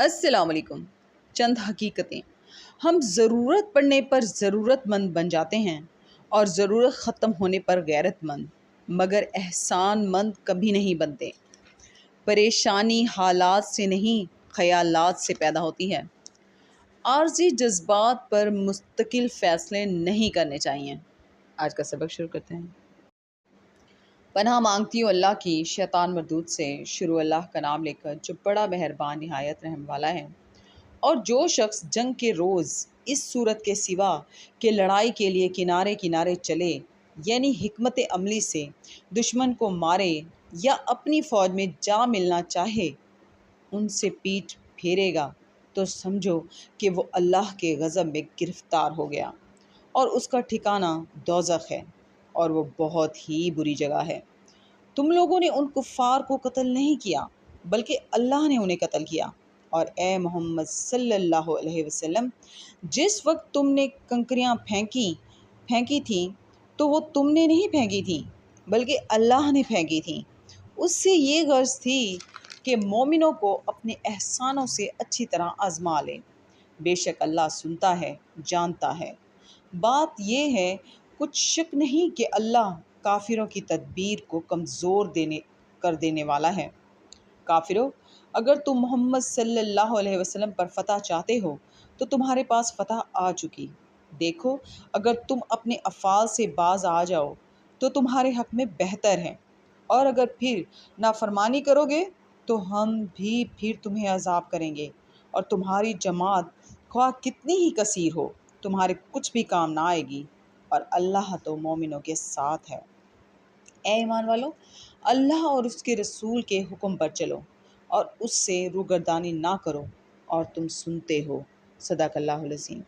السلام علیکم۔ چند حقیقتیں۔ ہم ضرورت پڑنے پر ضرورت مند بن جاتے ہیں اور ضرورت ختم ہونے پر غیرت مند، مگر احسان مند کبھی نہیں بنتے۔ پریشانی حالات سے نہیں، خیالات سے پیدا ہوتی ہے۔ عارضی جذبات پر مستقل فیصلے نہیں کرنے چاہیے۔ آج کا سبق شروع کرتے ہیں۔ پناہ مانگتی ہوں اللہ کی شیطان مردود سے۔ شروع اللہ کا نام لے کر جو بڑا مہربان نہایت رحم والا ہے۔ اور جو شخص جنگ کے روز اس صورت کے سوا کہ لڑائی کے لیے کنارے کنارے چلے، یعنی حکمت عملی سے دشمن کو مارے یا اپنی فوج میں جا ملنا چاہے، ان سے پیٹھ پھیرے گا تو سمجھو کہ وہ اللہ کے غضب میں گرفتار ہو گیا اور اس کا ٹھکانہ دوزخ ہے، اور وہ بہت ہی بری جگہ ہے۔ تم لوگوں نے ان کفار کو قتل نہیں کیا بلکہ اللہ نے انہیں قتل کیا۔ اور اے محمد صلی اللہ علیہ وسلم، جس وقت تم نے کنکریاں پھینکی تھیں تو وہ تم نے نہیں پھینکی تھیں بلکہ اللہ نے پھینکی تھیں۔ اس سے یہ غرض تھی کہ مومنوں کو اپنے احسانوں سے اچھی طرح آزما لے۔ بے شک اللہ سنتا ہے، جانتا ہے۔ بات یہ ہے، کچھ شک نہیں کہ اللہ کافروں کی تدبیر کو کمزور کر دینے والا ہے۔ کافروں، اگر تم محمد صلی اللہ علیہ وسلم پر فتح چاہتے ہو تو تمہارے پاس فتح آ چکی۔ دیکھو، اگر تم اپنے افعال سے باز آ جاؤ تو تمہارے حق میں بہتر ہے، اور اگر پھر نافرمانی کرو گے تو ہم بھی پھر تمہیں عذاب کریں گے، اور تمہاری جماعت خواہ کتنی ہی کثیر ہو تمہارے کچھ بھی کام نہ آئے گی، اور اللہ تو مومنوں کے ساتھ ہے۔ اے ایمان والو، اللہ اور اس کے رسول کے حکم پر چلو اور اس سے روگردانی نہ کرو، اور تم سنتے ہو۔ صدق اللہ العظیم۔